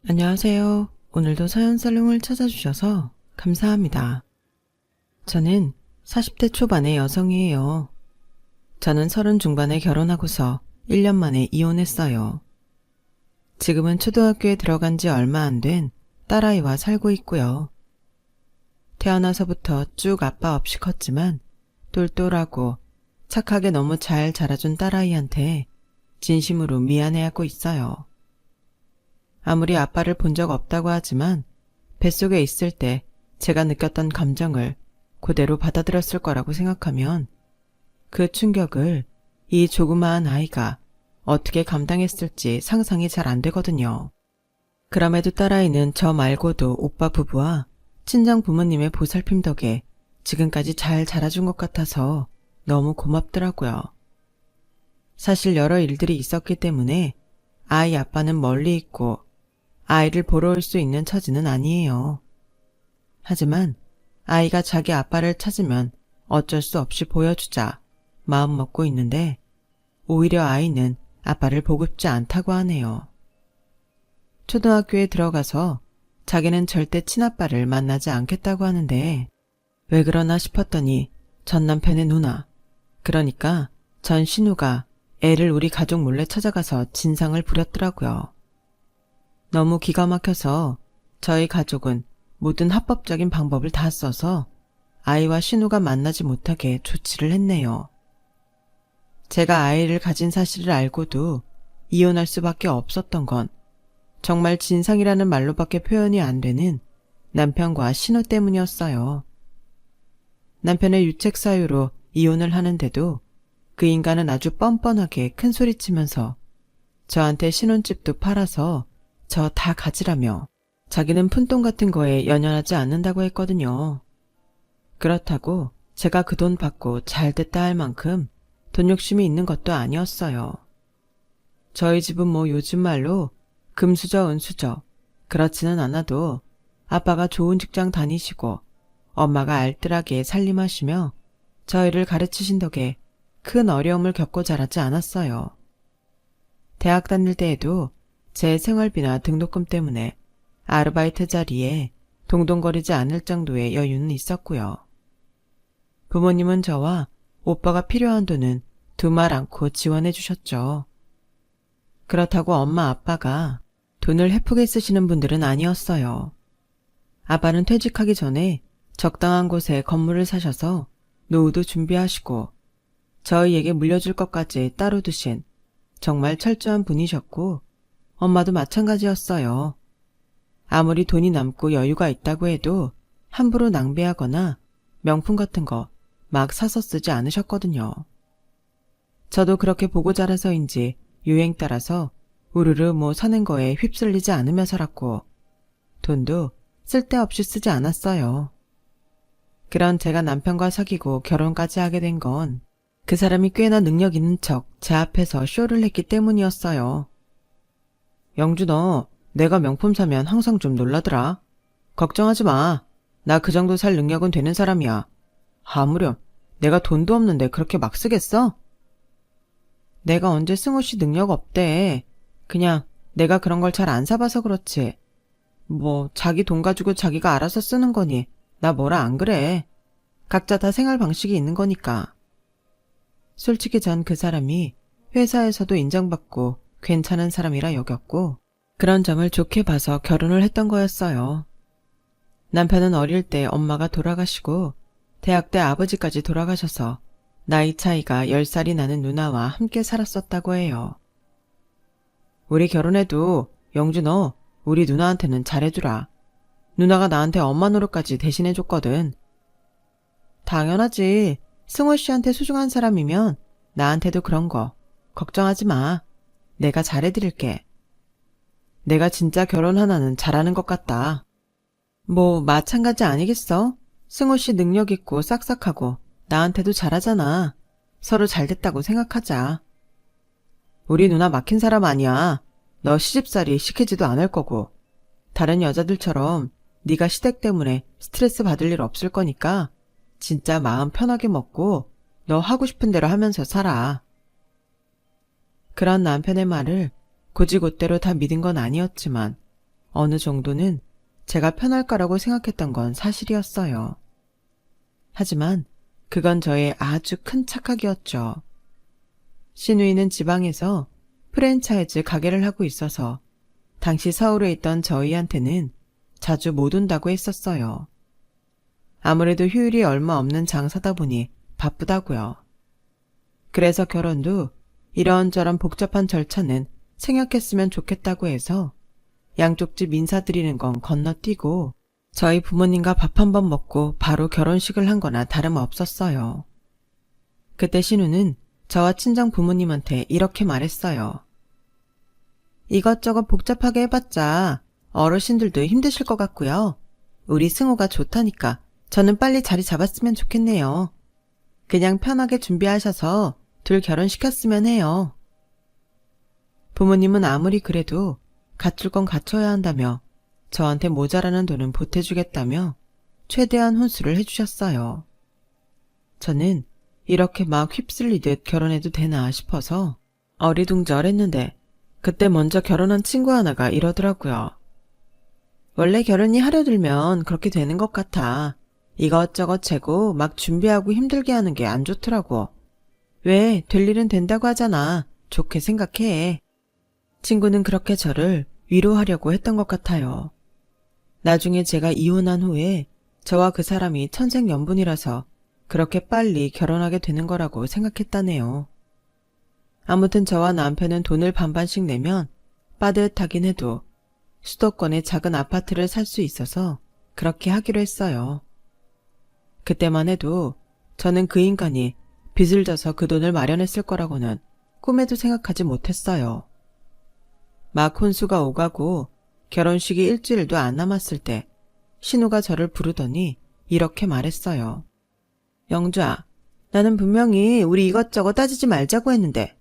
안녕하세요. 오늘도 사연살롱을 찾아주셔서 감사합니다. 저는 40대 초반의 여성이에요. 저는 30 중반에 결혼하고서 1년 만에 이혼했어요. 지금은 초등학교에 들어간 지 얼마 안 된 딸아이와 살고 있고요. 태어나서부터 쭉 아빠 없이 컸지만 똘똘하고 착하게 너무 잘 자라준 딸아이한테 진심으로 미안해하고 있어요. 아무리 아빠를 본 적 없다고 하지만 뱃속에 있을 때 제가 느꼈던 감정을 그대로 받아들였을 거라고 생각하면 그 충격을 이 조그마한 아이가 어떻게 감당했을지 상상이 잘 안 되거든요. 그럼에도 딸아이는 저 말고도 오빠 부부와 친정 부모님의 보살핌 덕에 지금까지 잘 자라준 것 같아서 너무 고맙더라고요. 사실 여러 일들이 있었기 때문에 아이 아빠는 멀리 있고 아이를 보러 올 수 있는 처지는 아니에요. 하지만 아이가 자기 아빠를 찾으면 어쩔 수 없이 보여주자 마음 먹고 있는데 오히려 아이는 아빠를 보고 싶지 않다고 하네요. 초등학교에 들어가서 자기는 절대 친아빠를 만나지 않겠다고 하는데 왜 그러나 싶었더니 전 남편의 누나, 그러니까 전 신우가 애를 우리 가족 몰래 찾아가서 진상을 부렸더라고요. 너무 기가 막혀서 저희 가족은 모든 합법적인 방법을 다 써서 아이와 신우가 만나지 못하게 조치를 했네요. 제가 아이를 가진 사실을 알고도 이혼할 수밖에 없었던 건 정말 진상이라는 말로밖에 표현이 안 되는 남편과 신우 때문이었어요. 남편의 유책 사유로 이혼을 하는데도 그 인간은 아주 뻔뻔하게 큰 소리치면서 저한테 신혼집도 팔아서 저 다 가지라며 자기는 푼돈 같은 거에 연연하지 않는다고 했거든요. 그렇다고 제가 그 돈 받고 잘됐다 할 만큼 돈 욕심이 있는 것도 아니었어요. 저희 집은 뭐 요즘 말로 금수저 은수저 그렇지는 않아도 아빠가 좋은 직장 다니시고 엄마가 알뜰하게 살림하시며 저희를 가르치신 덕에 큰 어려움을 겪고 자라지 않았어요. 대학 다닐 때에도 제 생활비나 등록금 때문에 아르바이트 자리에 동동거리지 않을 정도의 여유는 있었고요. 부모님은 저와 오빠가 필요한 돈은 두말 않고 지원해 주셨죠. 그렇다고 엄마 아빠가 돈을 헤프게 쓰시는 분들은 아니었어요. 아빠는 퇴직하기 전에 적당한 곳에 건물을 사셔서 노후도 준비하시고 저희에게 물려줄 것까지 따로 두신 정말 철저한 분이셨고 엄마도 마찬가지였어요. 아무리 돈이 남고 여유가 있다고 해도 함부로 낭비하거나 명품 같은 거 막 사서 쓰지 않으셨거든요. 저도 그렇게 보고 자라서인지 유행 따라서 우르르 뭐 사는 거에 휩쓸리지 않으며 살았고 돈도 쓸데없이 쓰지 않았어요. 그런 제가 남편과 사귀고 결혼까지 하게 된 건 그 사람이 꽤나 능력 있는 척 제 앞에서 쇼를 했기 때문이었어요. 영주 너 내가 명품 사면 항상 좀 놀라더라. 걱정하지 마. 나 그 정도 살 능력은 되는 사람이야. 아무렴 내가 돈도 없는데 그렇게 막 쓰겠어? 내가 언제 승우씨 능력 없대. 그냥 내가 그런 걸 잘 안 사봐서 그렇지. 뭐 자기 돈 가지고 자기가 알아서 쓰는 거니 나 뭐라 안 그래. 각자 다 생활 방식이 있는 거니까. 솔직히 전 그 사람이 회사에서도 인정받고 괜찮은 사람이라 여겼고 그런 점을 좋게 봐서 결혼을 했던 거였어요. 남편은 어릴 때 엄마가 돌아가시고 대학 때 아버지까지 돌아가셔서 나이 차이가 10살이 나는 누나와 함께 살았었다고 해요. 우리 결혼해도 영주 너 우리 누나한테는 잘해주라. 누나가 나한테 엄마 노릇까지 대신해줬거든. 당연하지. 승호 씨한테 소중한 사람이면 나한테도 그런 거 걱정하지 마. 내가 잘해드릴게. 내가 진짜 결혼 하나는 잘하는 것 같다. 뭐 마찬가지 아니겠어? 승호 씨 능력 있고 싹싹하고 나한테도 잘하잖아. 서로 잘됐다고 생각하자. 우리 누나 막힌 사람 아니야. 너 시집살이 시키지도 않을 거고 다른 여자들처럼 네가 시댁 때문에 스트레스 받을 일 없을 거니까 진짜 마음 편하게 먹고 너 하고 싶은 대로 하면서 살아. 그런 남편의 말을 곧이곧대로 다 믿은 건 아니었지만 어느 정도는 제가 편할 거라고 생각했던 건 사실이었어요. 하지만 그건 저의 아주 큰 착각이었죠. 시누이는 지방에서 프랜차이즈 가게를 하고 있어서 당시 서울에 있던 저희한테는 자주 못 온다고 했었어요. 아무래도 휴일이 얼마 없는 장사다 보니 바쁘다고요. 그래서 결혼도 이런저런 복잡한 절차는 생략했으면 좋겠다고 해서 양쪽 집 인사드리는 건 건너뛰고 저희 부모님과 밥 한 번 먹고 바로 결혼식을 한 거나 다름없었어요. 그때 신우는 저와 친정 부모님한테 이렇게 말했어요. 이것저것 복잡하게 해봤자 어르신들도 힘드실 것 같고요. 우리 승호가 좋다니까 저는 빨리 자리 잡았으면 좋겠네요. 그냥 편하게 준비하셔서 둘 결혼시켰으면 해요. 부모님은 아무리 그래도 갖출 건 갖춰야 한다며 저한테 모자라는 돈은 보태주겠다며 최대한 혼수를 해주셨어요. 저는 이렇게 막 휩쓸리듯 결혼해도 되나 싶어서 어리둥절했는데 그때 먼저 결혼한 친구 하나가 이러더라고요. 원래 결혼이 하려 들면 그렇게 되는 것 같아. 이것저것 재고 막 준비하고 힘들게 하는 게 안 좋더라고. 왜 될 일은 된다고 하잖아. 좋게 생각해. 친구는 그렇게 저를 위로하려고 했던 것 같아요. 나중에 제가 이혼한 후에 저와 그 사람이 천생연분이라서 그렇게 빨리 결혼하게 되는 거라고 생각했다네요. 아무튼 저와 남편은 돈을 반반씩 내면 빠듯하긴 해도 수도권의 작은 아파트를 살 수 있어서 그렇게 하기로 했어요. 그때만 해도 저는 그 인간이 빚을 져서 그 돈을 마련했을 거라고는 꿈에도 생각하지 못했어요. 막 혼수가 오가고 결혼식이 일주일도 안 남았을 때 신우가 저를 부르더니 이렇게 말했어요. 영주야, 나는 분명히 우리 이것저것 따지지 말자고 했는데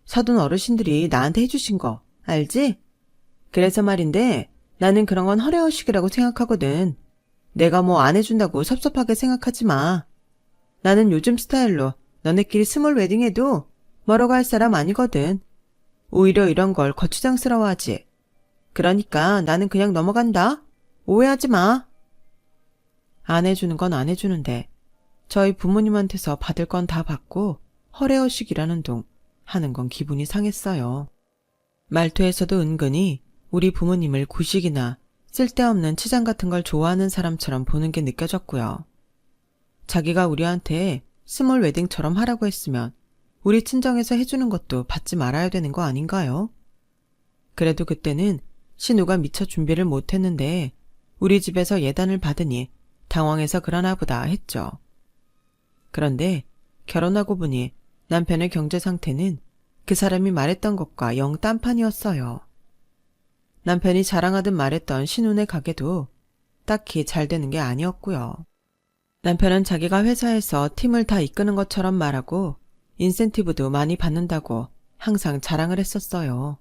사돈 어르신들이 나한테 해주신 거 알지? 그래서 말인데 나는 그런 건 허례허식이라고 생각하거든. 내가 뭐 안 해준다고 섭섭하게 생각하지 마. 나는 요즘 스타일로 너네끼리 스몰 웨딩해도 뭐라고 할 사람 아니거든. 오히려 이런 걸 거추장스러워하지. 그러니까 나는 그냥 넘어간다. 오해하지 마. 안 해주는 건 안 해주는데 저희 부모님한테서 받을 건 다 받고 허례허식이라는 둥 하는 건 기분이 상했어요. 말투에서도 은근히 우리 부모님을 구식이나 쓸데없는 치장 같은 걸 좋아하는 사람처럼 보는 게 느껴졌고요. 자기가 우리한테 스몰 웨딩처럼 하라고 했으면 우리 친정에서 해주는 것도 받지 말아야 되는 거 아닌가요? 그래도 그때는 신우가 미처 준비를 못했는데 우리 집에서 예단을 받으니 당황해서 그러나 보다 했죠. 그런데 결혼하고 보니 남편의 경제 상태는 그 사람이 말했던 것과 영 딴판이었어요. 남편이 자랑하듯 말했던 신혼의 가게도 딱히 잘 되는 게 아니었고요. 남편은 자기가 회사에서 팀을 다 이끄는 것처럼 말하고 인센티브도 많이 받는다고 항상 자랑을 했었어요.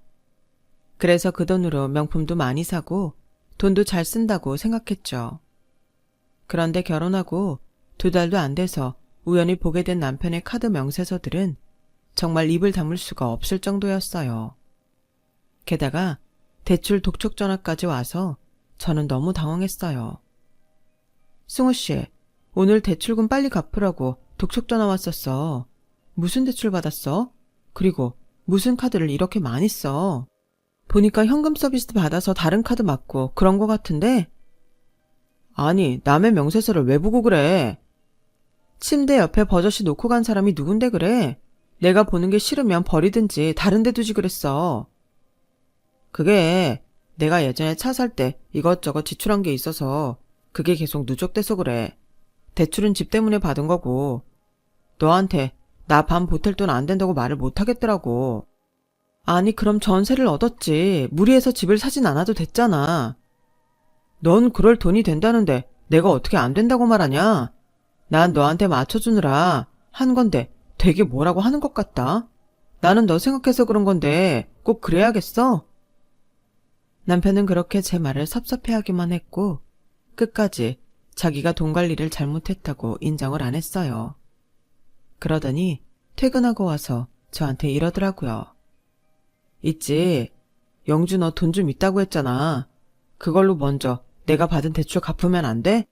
그래서 그 돈으로 명품도 많이 사고 돈도 잘 쓴다고 생각했죠. 그런데 결혼하고 2달도 안 돼서 우연히 보게 된 남편의 카드 명세서들은 정말 입을 다물 수가 없을 정도였어요. 게다가 대출 독촉 전화까지 와서 저는 너무 당황했어요. 승우 씨, 오늘 대출금 빨리 갚으라고 독촉 전화 왔었어. 무슨 대출 받았어? 그리고 무슨 카드를 이렇게 많이 써? 보니까 현금 서비스 받아서 다른 카드 맞고 그런 거 같은데? 아니, 남의 명세서를 왜 보고 그래? 침대 옆에 버젓이 놓고 간 사람이 누군데 그래? 내가 보는 게 싫으면 버리든지 다른 데 두지 그랬어. 그게 내가 예전에 차 살 때 이것저것 지출한 게 있어서 그게 계속 누적돼서 그래. 대출은 집 때문에 받은 거고. 너한테 나 밤 보탤 돈 안 된다고 말을 못 하겠더라고. 아니 그럼 전세를 얻었지. 무리해서 집을 사진 않아도 됐잖아. 넌 그럴 돈이 된다는데 내가 어떻게 안 된다고 말하냐? 난 너한테 맞춰주느라 한 건데 되게 뭐라고 하는 것 같다. 나는 너 생각해서 그런 건데 꼭 그래야겠어? 남편은 그렇게 제 말을 섭섭해하기만 했고 끝까지 자기가 돈 관리를 잘못했다고 인정을 안 했어요. 그러더니 퇴근하고 와서 저한테 이러더라고요. 있지. 영주 너 돈 좀 있다고 했잖아. 그걸로 먼저 내가 받은 대출 갚으면 안 돼?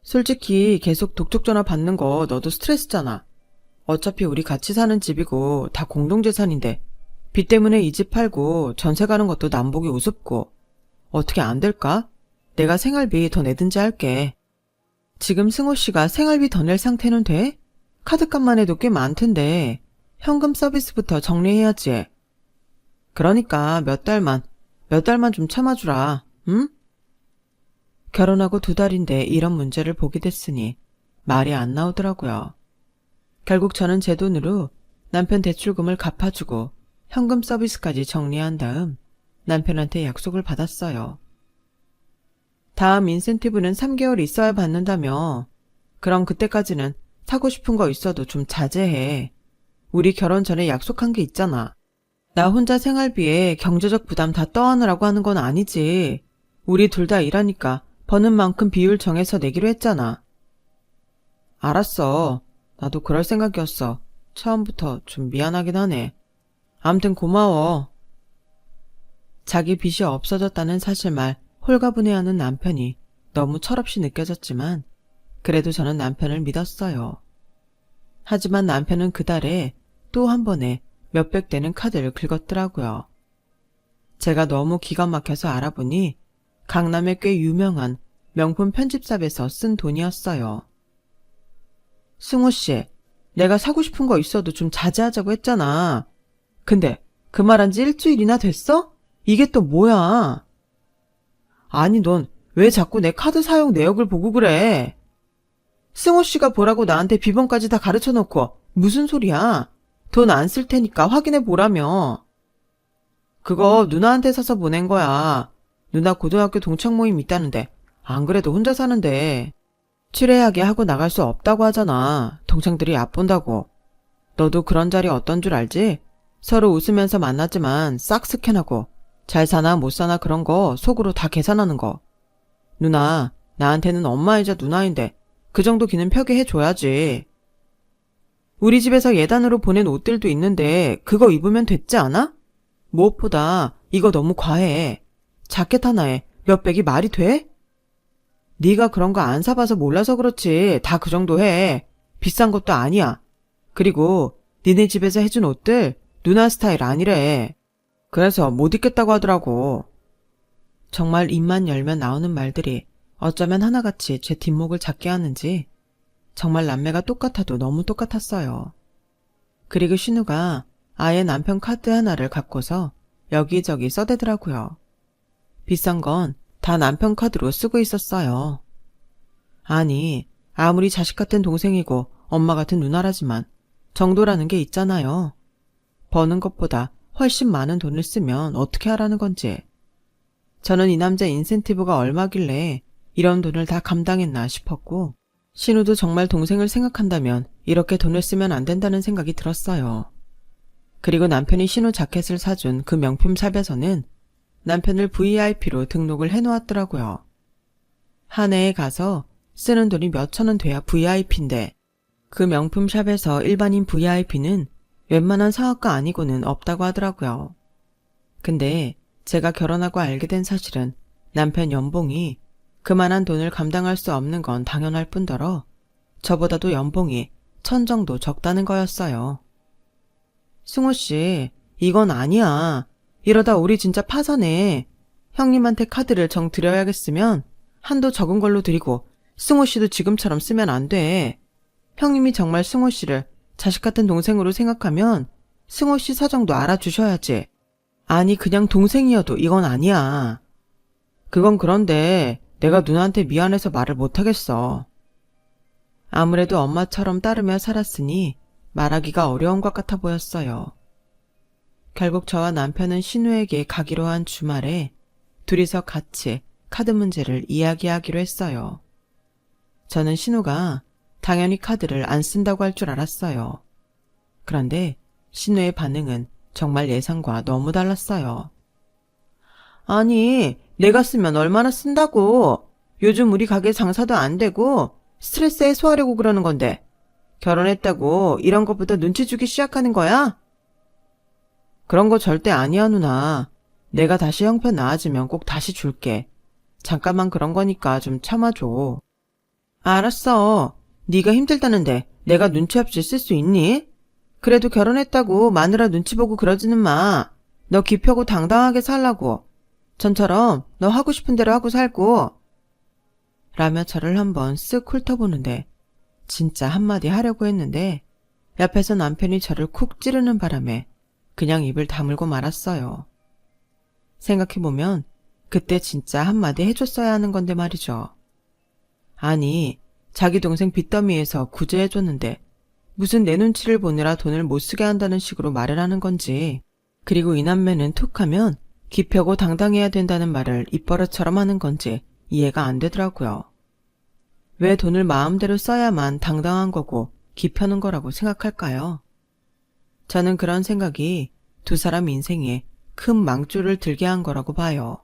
솔직히 계속 독촉 전화 받는 거 너도 스트레스잖아. 어차피 우리 같이 사는 집이고 다 공동재산인데 빚 때문에 이 집 팔고 전세 가는 것도 남보기 우습고 어떻게 안 될까? 내가 생활비 더 내든지 할게. 지금 승호 씨가 생활비 더 낼 상태는 돼? 카드값만 해도 꽤 많던데 현금 서비스부터 정리해야지. 그러니까 몇 달만 좀 참아주라. 응? 결혼하고 2달인데 이런 문제를 보게 됐으니 말이 안 나오더라고요. 결국 저는 제 돈으로 남편 대출금을 갚아주고 현금 서비스까지 정리한 다음 남편한테 약속을 받았어요. 다음 인센티브는 3개월 있어야 받는다며. 그럼 그때까지는 사고 싶은 거 있어도 좀 자제해. 우리 결혼 전에 약속한 게 있잖아. 나 혼자 생활비에 경제적 부담 다 떠안으라고 하는 건 아니지. 우리 둘 다 일하니까 버는 만큼 비율 정해서 내기로 했잖아. 알았어. 나도 그럴 생각이었어. 처음부터 좀 미안하긴 하네. 암튼 고마워. 자기 빚이 없어졌다는 사실만 홀가분해하는 남편이 너무 철없이 느껴졌지만 그래도 저는 남편을 믿었어요. 하지만 남편은 그달에 또 한 번에 몇백 대는 카드를 긁었더라고요. 제가 너무 기가 막혀서 알아보니 강남의 꽤 유명한 명품 편집샵에서 쓴 돈이었어요. 승호 씨, 내가 사고 싶은 거 있어도 좀 자제하자고 했잖아. 근데 그 말한 지 일주일이나 됐어? 이게 또 뭐야? 아니 넌 왜 자꾸 내 카드 사용 내역을 보고 그래? 승호 씨가 보라고 나한테 비번까지 다 가르쳐 놓고 무슨 소리야? 돈 안 쓸 테니까 확인해 보라며. 그거 누나한테 사서 보낸 거야. 누나 고등학교 동창 모임 있다는데 안 그래도 혼자 사는데 취례하게 하고 나갈 수 없다고 하잖아. 동창들이 얕본다고. 너도 그런 자리 어떤 줄 알지? 서로 웃으면서 만났지만 싹 스캔하고 잘 사나 못 사나 그런 거 속으로 다 계산하는 거. 누나, 나한테는 엄마이자 누나인데 그 정도 기는 펴게 해줘야지. 우리 집에서 예단으로 보낸 옷들도 있는데 그거 입으면 됐지 않아? 무엇보다 이거 너무 과해. 자켓 하나에 몇백이 말이 돼? 네가 그런 거 안 사봐서 몰라서 그렇지. 다 그 정도 해. 비싼 것도 아니야. 그리고 니네 집에서 해준 옷들 누나 스타일 아니래. 그래서 못 입겠다고 하더라고. 정말 입만 열면 나오는 말들이 어쩌면 하나같이 제 뒷목을 잡게 하는지 정말 남매가 똑같아도 너무 똑같았어요. 그리고 신우가 아예 남편 카드 하나를 갖고서 여기저기 써대더라고요. 비싼 건 다 남편 카드로 쓰고 있었어요. 아니, 아무리 자식 같은 동생이고 엄마 같은 누나라지만 정도라는 게 있잖아요. 버는 것보다 훨씬 많은 돈을 쓰면 어떻게 하라는 건지. 저는 이 남자 인센티브가 얼마길래 이런 돈을 다 감당했나 싶었고 신우도 정말 동생을 생각한다면 이렇게 돈을 쓰면 안 된다는 생각이 들었어요. 그리고 남편이 신우 자켓을 사준 그 명품 샵에서는 남편을 VIP로 등록을 해놓았더라고요. 한 해에 가서 쓰는 돈이 몇천 원 돼야 VIP인데 그 명품 샵에서 일반인 VIP는 웬만한 사업가 아니고는 없다고 하더라고요. 근데 제가 결혼하고 알게 된 사실은 남편 연봉이 그만한 돈을 감당할 수 없는 건 당연할 뿐더러 저보다도 연봉이 1000 정도 적다는 거였어요. 승호 씨, 이건 아니야. 이러다 우리 진짜 파산해. 형님한테 카드를 정 드려야겠으면 한도 적은 걸로 드리고 승호 씨도 지금처럼 쓰면 안 돼. 형님이 정말 승호 씨를 자식 같은 동생으로 생각하면 승호 씨 사정도 알아주셔야지. 아니 그냥 동생이어도 이건 아니야. 그건 그런데 내가 누나한테 미안해서 말을 못하겠어. 아무래도 엄마처럼 따르며 살았으니 말하기가 어려운 것 같아 보였어요. 결국 저와 남편은 신우에게 가기로 한 주말에 둘이서 같이 카드 문제를 이야기하기로 했어요. 저는 신우가 당연히 카드를 안 쓴다고 할 줄 알았어요. 그런데 신우의 반응은 정말 예상과 너무 달랐어요. 아니, 내가 쓰면 얼마나 쓴다고. 요즘 우리 가게 장사도 안 되고 스트레스 해소하려고 그러는 건데 결혼했다고 이런 것부터 눈치 주기 시작하는 거야? 그런 거 절대 아니야 누나. 내가 다시 형편 나아지면 꼭 다시 줄게. 잠깐만 그런 거니까 좀 참아줘. 알았어. 네가 힘들다는데 내가 눈치 없이 쓸 수 있니? 그래도 결혼했다고 마누라 눈치 보고 그러지는 마. 너 기펴고 당당하게 살라고. 전처럼 너 하고 싶은 대로 하고 살고. 라며 저를 한번 쓱 훑어보는데 진짜 한마디 하려고 했는데 옆에서 남편이 저를 쿡 찌르는 바람에 그냥 입을 다물고 말았어요. 생각해보면 그때 진짜 한마디 해줬어야 하는 건데 말이죠. 아니, 자기 동생 빚더미에서 구제해줬는데 무슨 내 눈치를 보느라 돈을 못 쓰게 한다는 식으로 말을 하는 건지, 그리고 이 남매는 툭 하면 기펴고 당당해야 된다는 말을 입버릇처럼 하는 건지 이해가 안 되더라고요. 왜 돈을 마음대로 써야만 당당한 거고 기펴는 거라고 생각할까요? 저는 그런 생각이 두 사람 인생에 큰 망조를 들게 한 거라고 봐요.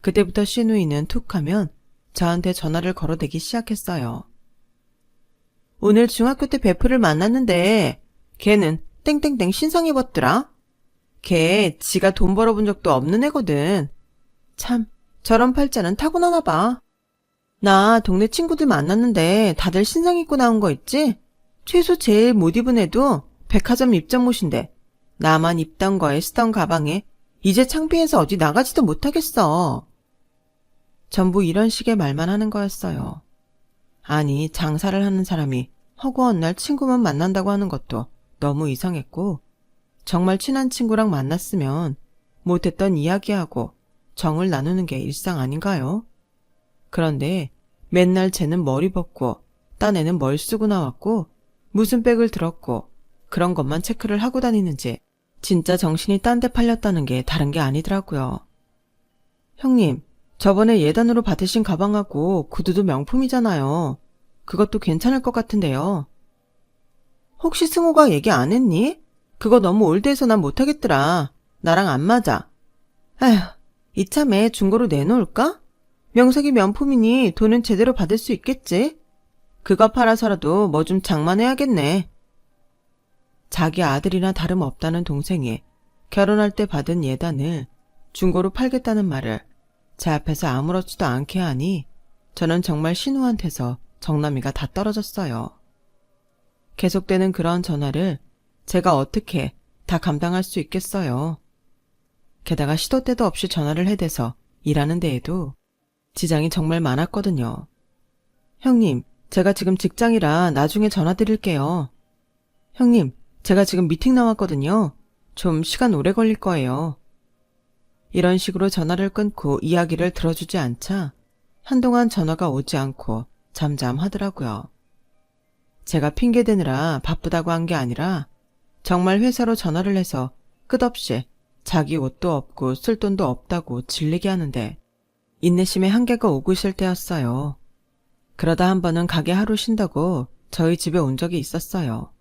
그때부터 시누이는 툭 하면 저한테 전화를 걸어대기 시작했어요. 오늘 중학교 때 베프를 만났는데 걔는 땡땡땡 신상 입었더라. 걔 지가 돈 벌어본 적도 없는 애거든. 참 저런 팔자는 타고나나 봐. 나 동네 친구들 만났는데 다들 신상 입고 나온 거 있지? 최소 제일 못 입은 애도 백화점 입점옷인데 나만 입던 거에 쓰던 가방에 이제 창피해서 어디 나가지도 못하겠어. 전부 이런 식의 말만 하는 거였어요. 아니, 장사를 하는 사람이 허구한 날 친구만 만난다고 하는 것도 너무 이상했고, 정말 친한 친구랑 만났으면 못했던 이야기하고 정을 나누는 게 일상 아닌가요? 그런데 맨날 쟤는 머리 벗고 딴 애는 뭘 쓰고 나왔고 무슨 백을 들었고 그런 것만 체크를 하고 다니는지 진짜 정신이 딴 데 팔렸다는 게 다른 게 아니더라고요. 형님, 저번에 예단으로 받으신 가방하고 구두도 명품이잖아요. 그것도 괜찮을 것 같은데요. 혹시 승호가 얘기 안 했니? 그거 너무 올드해서 난 못하겠더라. 나랑 안 맞아. 에휴, 이참에 중고로 내놓을까? 명색이 명품이니 돈은 제대로 받을 수 있겠지? 그거 팔아서라도 뭐 좀 장만해야겠네. 자기 아들이나 다름없다는 동생이 결혼할 때 받은 예단을 중고로 팔겠다는 말을 제 앞에서 아무렇지도 않게 하니 저는 정말 신우한테서 정남이가 다 떨어졌어요. 계속되는 그런 전화를 제가 어떻게 다 감당할 수 있겠어요. 게다가 시도 때도 없이 전화를 해대서 일하는 데에도 지장이 정말 많았거든요. 형님, 제가 지금 직장이라 나중에 전화 드릴게요. 형님, 제가 지금 미팅 나왔거든요. 좀 시간 오래 걸릴 거예요. 이런 식으로 전화를 끊고 이야기를 들어주지 않자 한동안 전화가 오지 않고 잠잠하더라고요. 제가 핑계대느라 바쁘다고 한 게 아니라 정말 회사로 전화를 해서 끝없이 자기 옷도 없고 쓸 돈도 없다고 질리게 하는데 인내심의 한계가 오고 있을 때였어요. 그러다 한 번은 가게 하루 쉰다고 저희 집에 온 적이 있었어요.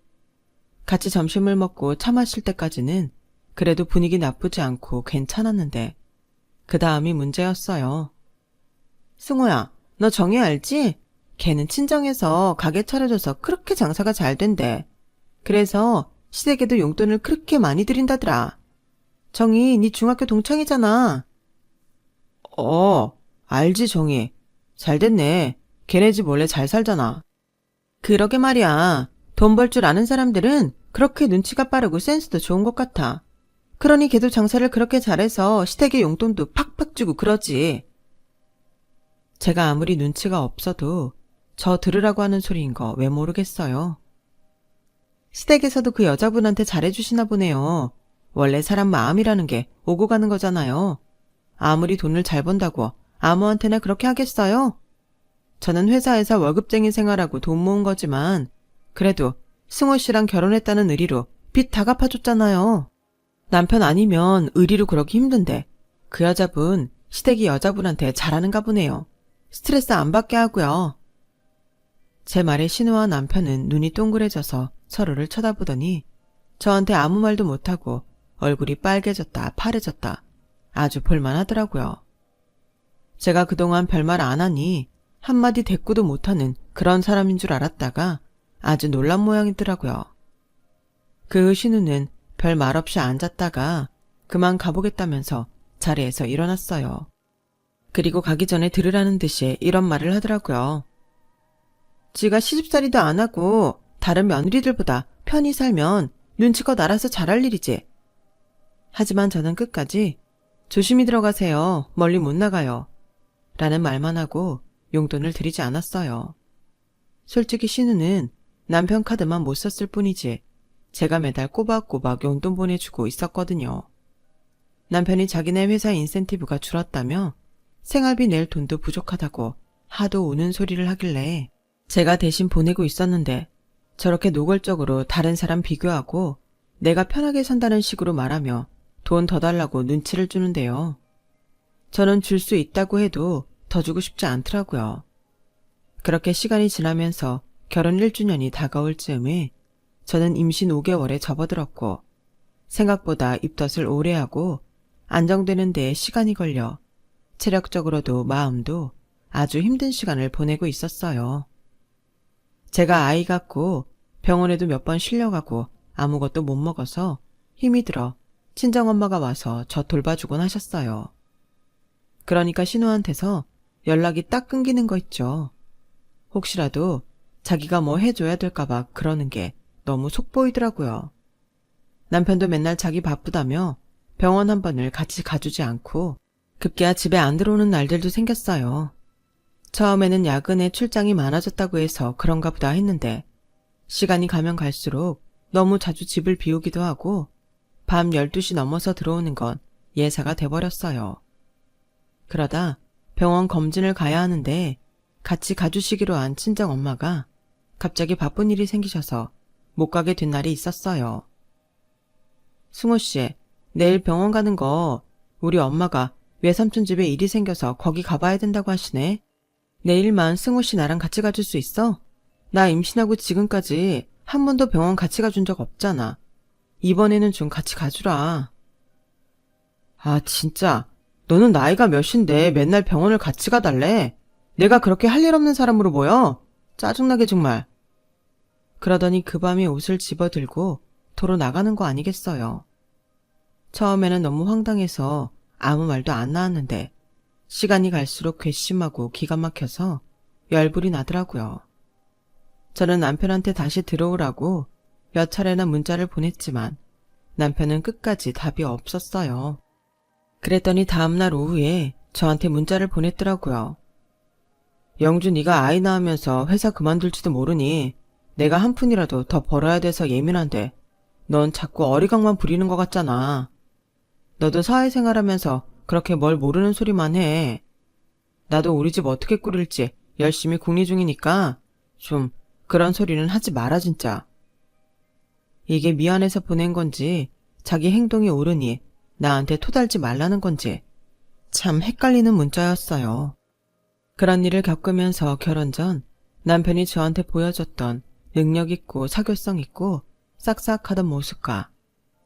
같이 점심을 먹고 차 마실 때까지는 그래도 분위기 나쁘지 않고 괜찮았는데 그 다음이 문제였어요. 승호야, 너 정희 알지? 걔는 친정에서 가게 차려줘서 그렇게 장사가 잘 된대. 그래서 시댁에도 용돈을 그렇게 많이 드린다더라. 정희, 네 중학교 동창이잖아. 알지 정희. 잘 됐네. 걔네 집 원래 잘 살잖아. 그러게 말이야. 돈 벌 줄 아는 사람들은 그렇게 눈치가 빠르고 센스도 좋은 것 같아. 그러니 걔도 장사를 그렇게 잘해서 시댁에 용돈도 팍팍 주고 그러지. 제가 아무리 눈치가 없어도 저 들으라고 하는 소리인 거 왜 모르겠어요. 시댁에서도 그 여자분한테 잘해주시나 보네요. 원래 사람 마음이라는 게 오고 가는 거잖아요. 아무리 돈을 잘 번다고 아무한테나 그렇게 하겠어요? 저는 회사에서 월급쟁이 생활하고 돈 모은 거지만 그래도 승호 씨랑 결혼했다는 의리로 빚 다 갚아줬잖아요. 남편 아니면 의리로 그러기 힘든데 그 여자분 시댁이 여자분한테 잘하는가 보네요. 스트레스 안 받게 하고요. 제 말에 신우와 남편은 눈이 동그래져서 서로를 쳐다보더니 저한테 아무 말도 못하고 얼굴이 빨개졌다 파래졌다 아주 볼만하더라고요. 제가 그동안 별말 안 하니 한마디 대꾸도 못하는 그런 사람인 줄 알았다가 아주 놀란 모양이더라고요. 그 후 신우는 별 말 없이 앉았다가 그만 가보겠다면서 자리에서 일어났어요. 그리고 가기 전에 들으라는 듯이 이런 말을 하더라고요. 지가 시집살이도 안 하고 다른 며느리들보다 편히 살면 눈치껏 알아서 잘할 일이지. 하지만 저는 끝까지 조심히 들어가세요. 멀리 못 나가요. 라는 말만 하고 용돈을 드리지 않았어요. 솔직히 신우는 남편 카드만 못 썼을 뿐이지 제가 매달 꼬박꼬박 용돈 보내주고 있었거든요. 남편이 자기네 회사 인센티브가 줄었다며 생활비 낼 돈도 부족하다고 하도 우는 소리를 하길래 제가 대신 보내고 있었는데 저렇게 노골적으로 다른 사람 비교하고 내가 편하게 산다는 식으로 말하며 돈 더 달라고 눈치를 주는데요. 저는 줄 수 있다고 해도 더 주고 싶지 않더라고요. 그렇게 시간이 지나면서 결혼 1주년이 다가올 즈음에 저는 임신 5개월에 접어들었고 생각보다 입덧을 오래 하고 안정되는 데에 시간이 걸려 체력적으로도 마음도 아주 힘든 시간을 보내고 있었어요. 제가 아이 갖고 병원에도 몇 번 실려가고 아무것도 못 먹어서 힘이 들어 친정엄마가 와서 저 돌봐주곤 하셨어요. 그러니까 신우한테서 연락이 딱 끊기는 거 있죠. 혹시라도 자기가 뭐 해줘야 될까봐 그러는 게 너무 속보이더라고요. 남편도 맨날 자기 바쁘다며 병원 한 번을 같이 가주지 않고 급기야 집에 안 들어오는 날들도 생겼어요. 처음에는 야근에 출장이 많아졌다고 해서 그런가 보다 했는데 시간이 가면 갈수록 너무 자주 집을 비우기도 하고 밤 12시 넘어서 들어오는 건 예사가 돼버렸어요. 그러다 병원 검진을 가야 하는데 같이 가주시기로 한 친정엄마가 갑자기 바쁜 일이 생기셔서 못 가게 된 날이 있었어요. 승호씨, 내일 병원 가는 거 우리 엄마가 외삼촌 집에 일이 생겨서 거기 가봐야 된다고 하시네. 내일만 승호씨 나랑 같이 가줄 수 있어? 나 임신하고 지금까지 한 번도 병원 같이 가준 적 없잖아. 이번에는 좀 같이 가주라. 아 진짜 너는 나이가 몇인데 맨날 병원을 같이 가달래? 내가 그렇게 할 일 없는 사람으로 보여? 짜증나게 정말. 그러더니 그 밤에 옷을 집어들고 도로 나가는 거 아니겠어요. 처음에는 너무 황당해서 아무 말도 안 나왔는데 시간이 갈수록 괘씸하고 기가 막혀서 열불이 나더라고요. 저는 남편한테 다시 들어오라고 몇 차례나 문자를 보냈지만 남편은 끝까지 답이 없었어요. 그랬더니 다음날 오후에 저한테 문자를 보냈더라고요. 영주 네가 아이 낳으면서 회사 그만둘지도 모르니 내가 한 푼이라도 더 벌어야 돼서 예민한데 넌 자꾸 어리광만 부리는 것 같잖아. 너도 사회생활하면서 그렇게 뭘 모르는 소리만 해. 나도 우리 집 어떻게 꾸릴지 열심히 궁리 중이니까 좀 그런 소리는 하지 마라 진짜. 이게 미안해서 보낸 건지 자기 행동이 옳으니 나한테 토달지 말라는 건지 참 헷갈리는 문자였어요. 그런 일을 겪으면서 결혼 전 남편이 저한테 보여줬던 능력 있고 사교성 있고 싹싹하던 모습과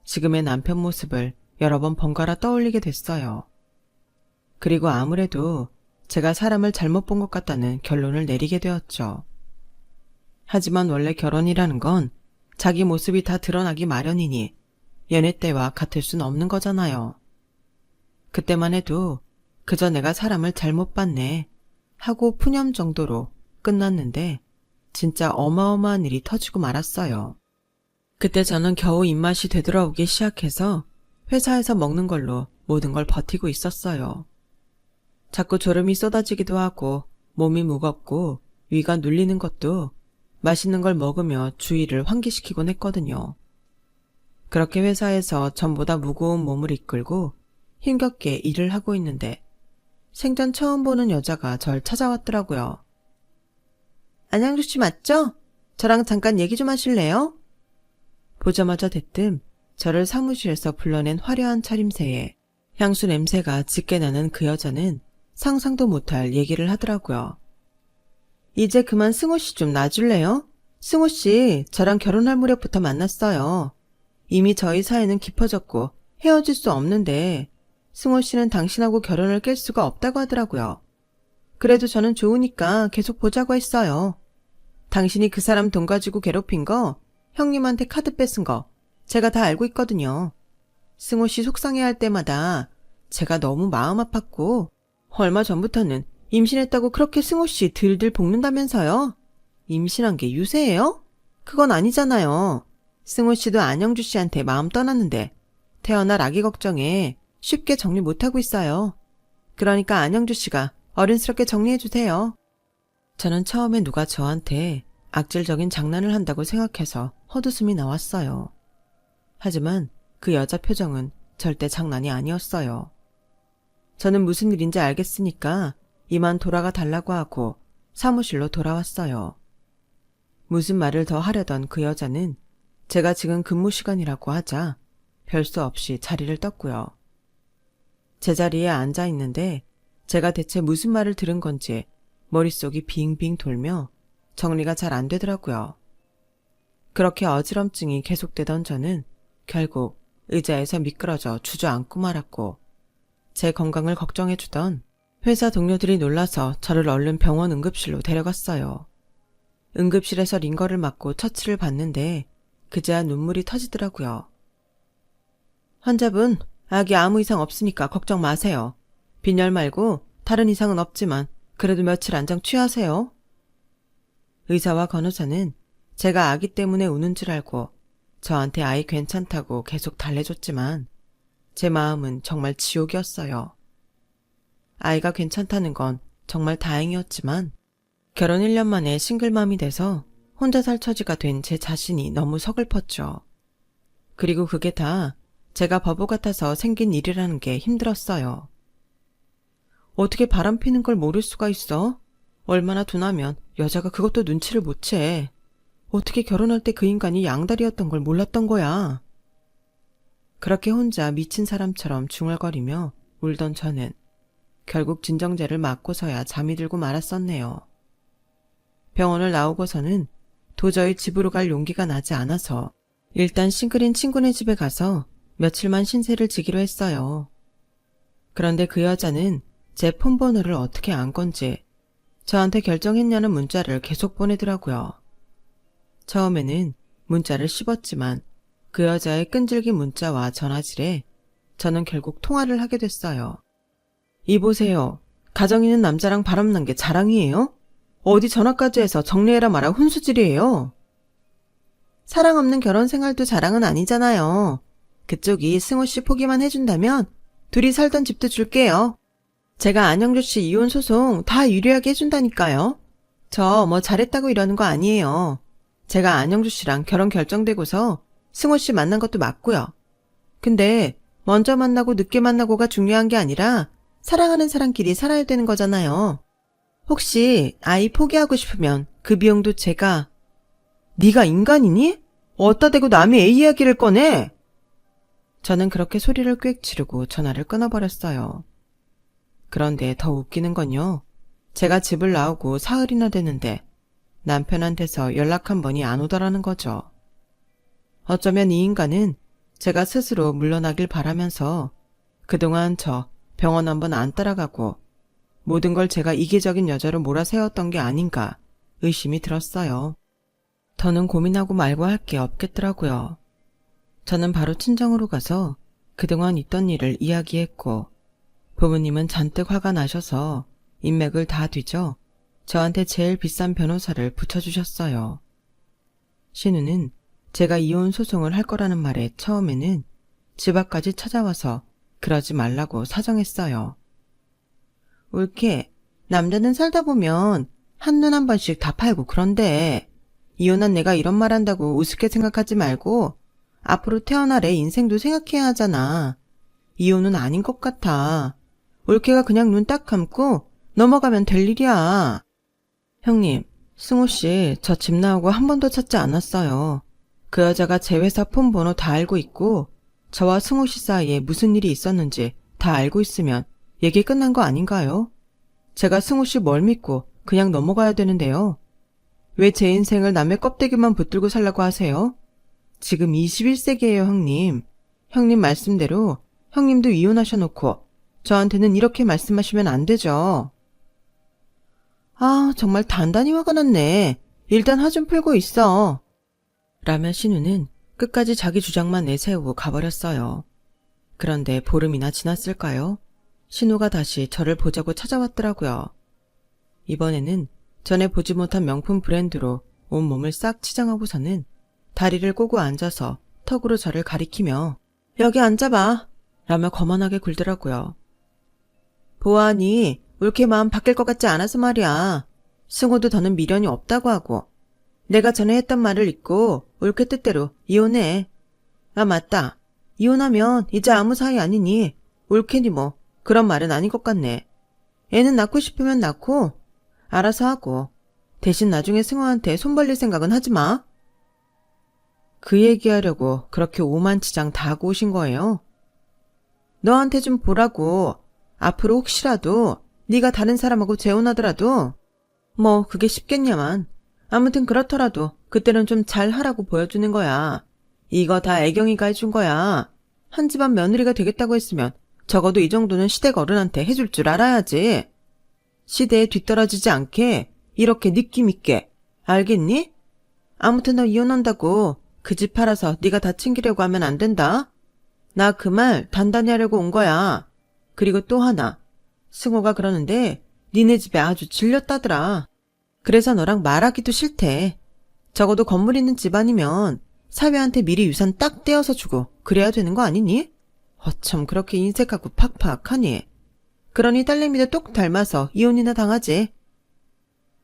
지금의 남편 모습을 여러 번 번갈아 떠올리게 됐어요. 그리고 아무래도 제가 사람을 잘못 본 것 같다는 결론을 내리게 되었죠. 하지만 원래 결혼이라는 건 자기 모습이 다 드러나기 마련이니 연애 때와 같을 순 없는 거잖아요. 그때만 해도 그저 내가 사람을 잘못 봤네 하고 푸념 정도로 끝났는데 진짜 어마어마한 일이 터지고 말았어요. 그때 저는 겨우 입맛이 되돌아오기 시작해서 회사에서 먹는 걸로 모든 걸 버티고 있었어요. 자꾸 졸음이 쏟아지기도 하고 몸이 무겁고 위가 눌리는 것도 맛있는 걸 먹으며 주의를 환기시키곤 했거든요. 그렇게 회사에서 전보다 무거운 몸을 이끌고 힘겹게 일을 하고 있는데 생전 처음 보는 여자가 절 찾아왔더라고요. 안양주 씨 맞죠? 저랑 잠깐 얘기 좀 하실래요? 보자마자 대뜸 저를 사무실에서 불러낸 화려한 차림새에 향수 냄새가 짙게 나는 그 여자는 상상도 못할 얘기를 하더라고요. 이제 그만 승호 씨 좀 놔줄래요? 승호 씨 저랑 결혼할 무렵부터 만났어요. 이미 저희 사이는 깊어졌고 헤어질 수 없는데 승호 씨는 당신하고 결혼을 깰 수가 없다고 하더라고요. 그래도 저는 좋으니까 계속 보자고 했어요. 당신이 그 사람 돈 가지고 괴롭힌 거, 형님한테 카드 뺏은 거 제가 다 알고 있거든요. 승호 씨 속상해할 때마다 제가 너무 마음 아팠고 얼마 전부터는 임신했다고 그렇게 승호씨 들들 볶는다면서요? 임신한 게 유세예요? 그건 아니잖아요. 승호씨도 안영주씨한테 마음 떠났는데 태어날 아기 걱정에 쉽게 정리 못하고 있어요. 그러니까 안영주씨가 어른스럽게 정리해주세요. 저는 처음에 누가 저한테 악질적인 장난을 한다고 생각해서 헛웃음이 나왔어요. 하지만 그 여자 표정은 절대 장난이 아니었어요. 저는 무슨 일인지 알겠으니까 이만 돌아가 달라고 하고 사무실로 돌아왔어요. 무슨 말을 더 하려던 그 여자는 제가 지금 근무 시간이라고 하자 별 수 없이 자리를 떴고요. 제 자리에 앉아 있는데 제가 대체 무슨 말을 들은 건지 머릿속이 빙빙 돌며 정리가 잘 안 되더라고요. 그렇게 어지럼증이 계속되던 저는 결국 의자에서 미끄러져 주저앉고 말았고 제 건강을 걱정해주던 회사 동료들이 놀라서 저를 얼른 병원 응급실로 데려갔어요. 응급실에서 링거를 맞고 처치를 받는데 그제야 눈물이 터지더라고요. 환자분, 아기 아무 이상 없으니까 걱정 마세요. 빈혈 말고 다른 이상은 없지만 그래도 며칠 안정 취하세요. 의사와 간호사는 제가 아기 때문에 우는 줄 알고 저한테 아이 괜찮다고 계속 달래줬지만 제 마음은 정말 지옥이었어요. 아이가 괜찮다는 건 정말 다행이었지만 결혼 1년 만에 싱글맘이 돼서 혼자 살 처지가 된 제 자신이 너무 서글펐죠. 그리고 그게 다 제가 바보 같아서 생긴 일이라는 게 힘들었어요. 어떻게 바람 피는 걸 모를 수가 있어? 얼마나 둔하면 여자가 그것도 눈치를 못 채. 어떻게 결혼할 때 그 인간이 양다리였던 걸 몰랐던 거야. 그렇게 혼자 미친 사람처럼 중얼거리며 울던 저는 결국 진정제를 맞고서야 잠이 들고 말았었네요. 병원을 나오고서는 도저히 집으로 갈 용기가 나지 않아서 일단 싱글인 친구네 집에 가서 며칠만 신세를 지기로 했어요. 그런데 그 여자는 제 폰번호를 어떻게 안 건지 저한테 결정했냐는 문자를 계속 보내더라고요. 처음에는 문자를 씹었지만 그 여자의 끈질긴 문자와 전화질에 저는 결국 통화를 하게 됐어요. 이보세요. 가정 있는 남자랑 바람난 게 자랑이에요? 어디 전화까지 해서 정리해라 마라 훈수질이에요. 사랑 없는 결혼 생활도 자랑은 아니잖아요. 그쪽이 승호씨 포기만 해준다면 둘이 살던 집도 줄게요. 제가 안영주씨 이혼 소송 다 유리하게 해준다니까요. 저 뭐 잘했다고 이러는 거 아니에요. 제가 안영주씨랑 결혼 결정되고서 승호씨 만난 것도 맞고요. 근데 먼저 만나고 늦게 만나고가 중요한 게 아니라 사랑하는 사람끼리 살아야 되는 거잖아요. 혹시 아이 포기하고 싶으면 그 비용도 제가... 네가 인간이니? 어디다 대고 남의 애 이야기를 꺼내? 저는 그렇게 소리를 꽥 지르고 전화를 끊어버렸어요. 그런데 더 웃기는 건요. 제가 집을 나오고 사흘이나 됐는데 남편한테서 연락 한 번이 안 오더라는 거죠. 어쩌면 이 인간은 제가 스스로 물러나길 바라면서 그동안 저 병원 한번 안 따라가고 모든 걸 제가 이기적인 여자로 몰아세웠던 게 아닌가 의심이 들었어요. 더는 고민하고 말고 할 게 없겠더라고요. 저는 바로 친정으로 가서 그동안 있던 일을 이야기했고 부모님은 잔뜩 화가 나셔서 인맥을 다 뒤져 저한테 제일 비싼 변호사를 붙여주셨어요. 신우는 제가 이혼 소송을 할 거라는 말에 처음에는 집 앞까지 찾아와서 그러지 말라고 사정했어요. 옳게 남자는 살다 보면 한눈 한 번씩 다 팔고 그런데 이혼한 내가 이런 말 한다고 우습게 생각하지 말고 앞으로 태어날 애 인생도 생각해야 하잖아. 이혼은 아닌 것 같아. 올케가 그냥 눈 딱 감고 넘어가면 될 일이야. 형님, 승우씨 저 집 나오고 한 번도 찾지 않았어요. 그 여자가 제 회사 폰 번호 다 알고 있고 저와 승우씨 사이에 무슨 일이 있었는지 다 알고 있으면 얘기 끝난 거 아닌가요? 제가 승우씨 뭘 믿고 그냥 넘어가야 되는데요. 왜 제 인생을 남의 껍데기만 붙들고 살라고 하세요? 지금 21세기예요, 형님. 형님 말씀대로 형님도 이혼하셔놓고 저한테는 이렇게 말씀하시면 안 되죠. 아, 정말 단단히 화가 났네. 일단 화 좀 풀고 있어. 라며 신우는 끝까지 자기 주장만 내세우고 가버렸어요. 그런데 보름이나 지났을까요? 신우가 다시 저를 보자고 찾아왔더라고요. 이번에는 전에 보지 못한 명품 브랜드로 온몸을 싹 치장하고서는 다리를 꼬고 앉아서 턱으로 저를 가리키며 여기 앉아봐 라며 거만하게 굴더라고요. 보아하니 올케 마음 바뀔 것 같지 않아서 말이야. 승호도 더는 미련이 없다고 하고 내가 전에 했던 말을 잊고 올케 뜻대로 이혼해. 아 맞다. 이혼하면 이제 아무 사이 아니니 올케니 뭐 그런 말은 아닌 것 같네. 애는 낳고 싶으면 낳고 알아서 하고 대신 나중에 승호한테 손 벌릴 생각은 하지 마. 그 얘기하려고 그렇게 오만치장 다 하고 오신 거예요? 너한테 좀 보라고. 앞으로 혹시라도 네가 다른 사람하고 재혼하더라도 뭐 그게 쉽겠냐만. 아무튼 그렇더라도 그때는 좀 잘하라고 보여주는 거야. 이거 다 애경이가 해준 거야. 한 집안 며느리가 되겠다고 했으면 적어도 이 정도는 시댁 어른한테 해줄 줄 알아야지. 시대에 뒤떨어지지 않게 이렇게 느낌 있게. 알겠니? 아무튼 너 이혼한다고 그 집 팔아서 네가 다 챙기려고 하면 안 된다. 나 그 말 단단히 하려고 온 거야. 그리고 또 하나. 승호가 그러는데 니네 집에 아주 질렸다더라. 그래서 너랑 말하기도 싫대. 적어도 건물 있는 집안이면 사위한테 미리 유산 딱 떼어서 주고 그래야 되는 거 아니니? 어쩜 그렇게 인색하고 팍팍하니? 그러니 딸내미도 똑 닮아서 이혼이나 당하지.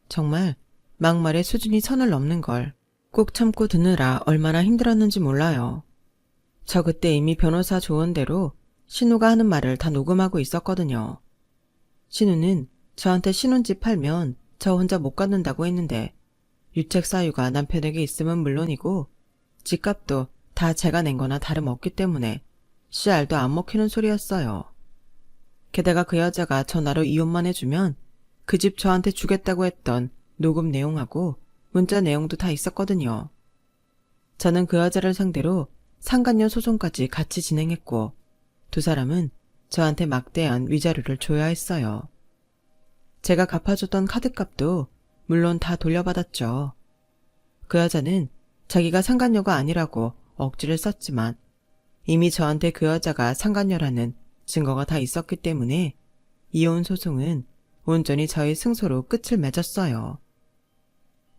정말 막말의 수준이 선을 넘는 걸 꼭 참고 듣느라 얼마나 힘들었는지 몰라요. 저 그때 이미 변호사 조언대로 신우가 하는 말을 다 녹음하고 있었거든요. 신우는 저한테 신혼집 팔면 저 혼자 못 갖는다고 했는데 유책 사유가 남편에게 있으면 물론이고 집값도 다 제가 낸 거나 다름없기 때문에 씨알도 안 먹히는 소리였어요. 게다가 그 여자가 전화로 이혼만 해주면 그 집 저한테 주겠다고 했던 녹음 내용하고 문자 내용도 다 있었거든요. 저는 그 여자를 상대로 상간녀 소송까지 같이 진행했고 두 사람은 저한테 막대한 위자료를 줘야 했어요. 제가 갚아줬던 카드값도 물론 다 돌려받았죠. 그 여자는 자기가 상간녀가 아니라고 억지를 썼지만 이미 저한테 그 여자가 상간녀라는 증거가 다 있었기 때문에 이혼 소송은 온전히 저의 승소로 끝을 맺었어요.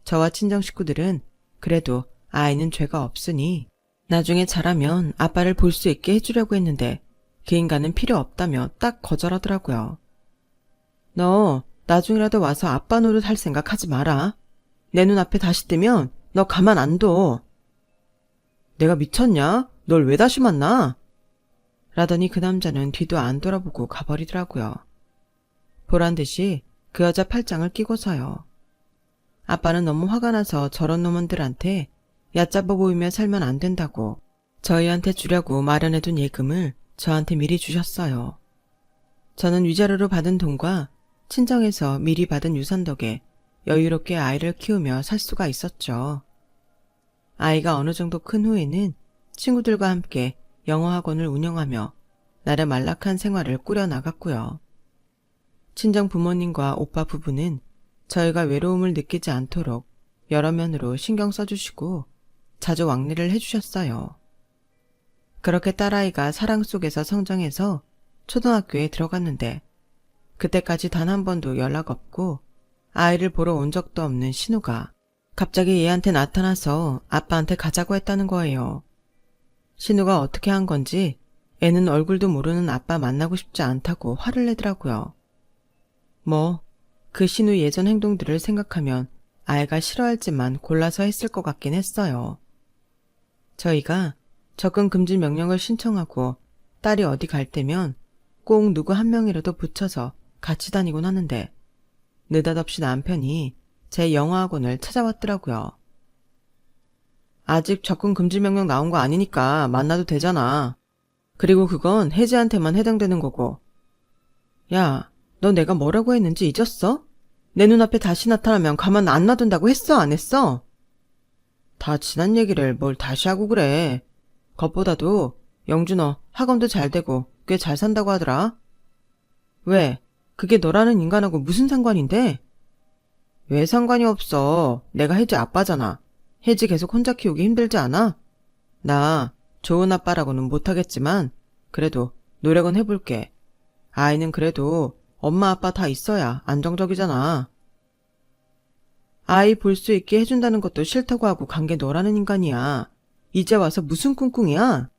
저와 친정 식구들은 그래도 아이는 죄가 없으니 나중에 자라면 아빠를 볼 수 있게 해주려고 했는데 그 인간은 필요 없다며 딱 거절하더라고요. 너 나중이라도 와서 아빠 노릇 할 생각 하지 마라. 내 눈앞에 다시 뜨면 너 가만 안 둬. 내가 미쳤냐? 널 왜 다시 만나? 라더니 그 남자는 뒤도 안 돌아보고 가버리더라고요. 보란듯이 그 여자 팔짱을 끼고서요. 아빠는 너무 화가 나서 저런 놈들한테 얕잡아 보이며 살면 안 된다고 저희한테 주려고 마련해둔 예금을 저한테 미리 주셨어요. 저는 위자료로 받은 돈과 친정에서 미리 받은 유산 덕에 여유롭게 아이를 키우며 살 수가 있었죠. 아이가 어느 정도 큰 후에는 친구들과 함께 영어학원을 운영하며 나름 안락한 생활을 꾸려나갔고요. 친정 부모님과 오빠 부부는 저희가 외로움을 느끼지 않도록 여러 면으로 신경 써주시고 자주 왕래를 해주셨어요. 그렇게 딸아이가 사랑 속에서 성장해서 초등학교에 들어갔는데 그때까지 단 한 번도 연락 없고 아이를 보러 온 적도 없는 신우가 갑자기 얘한테 나타나서 아빠한테 가자고 했다는 거예요. 신우가 어떻게 한 건지 애는 얼굴도 모르는 아빠 만나고 싶지 않다고 화를 내더라고요. 뭐 그 신우 예전 행동들을 생각하면 아이가 싫어할지만 골라서 했을 것 같긴 했어요. 저희가 접근 금지 명령을 신청하고 딸이 어디 갈 때면 꼭 누구 한 명이라도 붙여서 같이 다니곤 하는데 느닷없이 남편이 제 영어학원을 찾아왔더라고요. 아직 접근 금지 명령 나온 거 아니니까 만나도 되잖아. 그리고 그건 혜지한테만 해당되는 거고. 야, 너 내가 뭐라고 했는지 잊었어? 내 눈앞에 다시 나타나면 가만 안 놔둔다고 했어, 안 했어? 다 지난 얘기를 뭘 다시 하고 그래. 겉보다도 영준어 학원도 잘 되고 꽤 잘 산다고 하더라. 왜? 그게 너라는 인간하고 무슨 상관인데? 왜 상관이 없어. 내가 혜지 아빠잖아. 혜지 계속 혼자 키우기 힘들지 않아? 나 좋은 아빠라고는 못하겠지만 그래도 노력은 해볼게. 아이는 그래도 엄마 아빠 다 있어야 안정적이잖아. 아이 볼 수 있게 해준다는 것도 싫다고 하고 간 게 너라는 인간이야. 이제 와서 무슨 꿍꿍이야?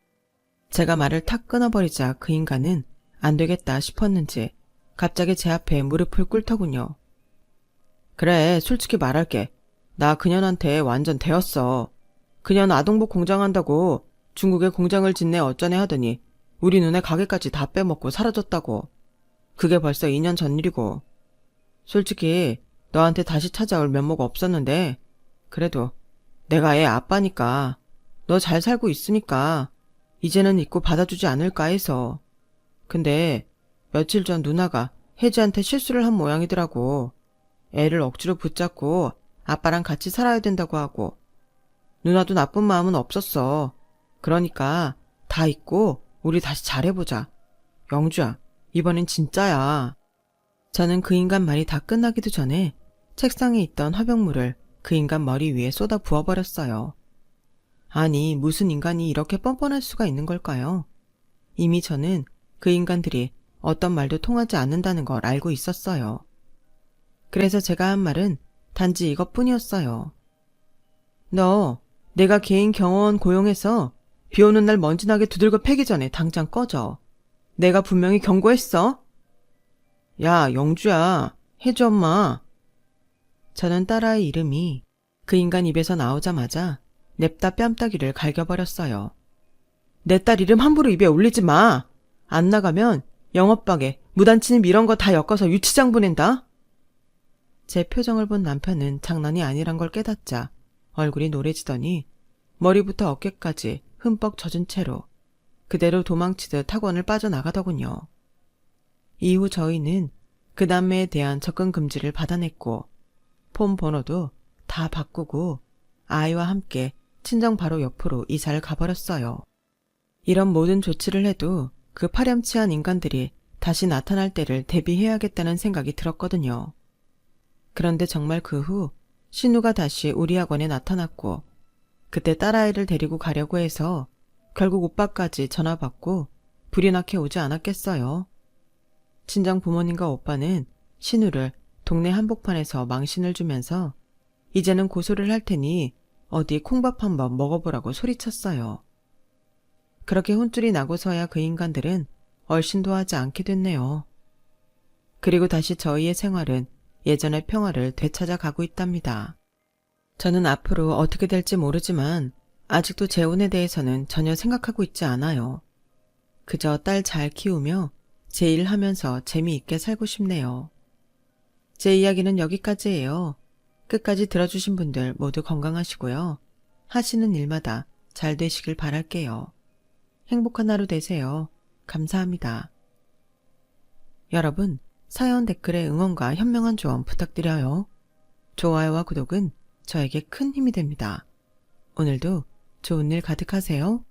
제가 말을 탁 끊어버리자 그 인간은 안 되겠다 싶었는지 갑자기 제 앞에 무릎을 꿇더군요. 그래, 솔직히 말할게. 나 그년한테 완전 대었어. 그년 아동복 공장한다고 중국에 공장을 짓네 어쩌네 하더니 우리 눈에 가게까지 다 빼먹고 사라졌다고. 그게 벌써 2년 전 일이고. 솔직히 너한테 다시 찾아올 면모가 없었는데 그래도 내가 애 아빠니까 너 잘 살고 있으니까 이제는 잊고 받아주지 않을까 해서. 근데 며칠 전 누나가 혜지한테 실수를 한 모양이더라고. 애를 억지로 붙잡고 아빠랑 같이 살아야 된다고 하고. 누나도 나쁜 마음은 없었어. 그러니까 다 잊고 우리 다시 잘해보자. 영주야, 이번엔 진짜야. 저는 그 인간 말이 다 끝나기도 전에 책상에 있던 화병물을 그 인간 머리 위에 쏟아 부어버렸어요. 아니, 무슨 인간이 이렇게 뻔뻔할 수가 있는 걸까요? 이미 저는 그 인간들이 어떤 말도 통하지 않는다는 걸 알고 있었어요. 그래서 제가 한 말은 단지 이것뿐이었어요. 너, 내가 개인 경호원 고용해서 비 오는 날 먼지나게 두들겨 패기 전에 당장 꺼져. 내가 분명히 경고했어. 야, 영주야, 혜주 엄마. 저는 딸아이 이름이 그 인간 입에서 나오자마자 냅다 뺨따기를 갈겨버렸어요. 내 딸 이름 함부로 입에 올리지 마. 안 나가면 영업방에 무단침입 이런 거 다 엮어서 유치장 보낸다. 제 표정을 본 남편은 장난이 아니란 걸 깨닫자 얼굴이 노래지더니 머리부터 어깨까지 흠뻑 젖은 채로 그대로 도망치듯 학원을 빠져나가더군요. 이후 저희는 그 남매에 대한 접근 금지를 받아냈고 폰 번호도 다 바꾸고 아이와 함께 친정 바로 옆으로 이사를 가버렸어요. 이런 모든 조치를 해도 그 파렴치한 인간들이 다시 나타날 때를 대비해야겠다는 생각이 들었거든요. 그런데 정말 그 후 신우가 다시 우리 학원에 나타났고 그때 딸아이를 데리고 가려고 해서 결국 오빠까지 전화받고 불이 나게 오지 않았겠어요. 친정 부모님과 오빠는 신우를 동네 한복판에서 망신을 주면서 이제는 고소를 할 테니 어디 콩밥 한번 먹어보라고 소리쳤어요. 그렇게 혼쭐이 나고서야 그 인간들은 얼씬도 하지 않게 됐네요. 그리고 다시 저희의 생활은 예전의 평화를 되찾아 가고 있답니다. 저는 앞으로 어떻게 될지 모르지만 아직도 재혼에 대해서는 전혀 생각하고 있지 않아요. 그저 딸 잘 키우며 제 일 하면서 재미있게 살고 싶네요. 제 이야기는 여기까지예요. 끝까지 들어주신 분들 모두 건강하시고요. 하시는 일마다 잘 되시길 바랄게요. 행복한 하루 되세요. 감사합니다. 여러분, 사연 댓글에 응원과 현명한 조언 부탁드려요. 좋아요와 구독은 저에게 큰 힘이 됩니다. 오늘도 좋은 일 가득하세요.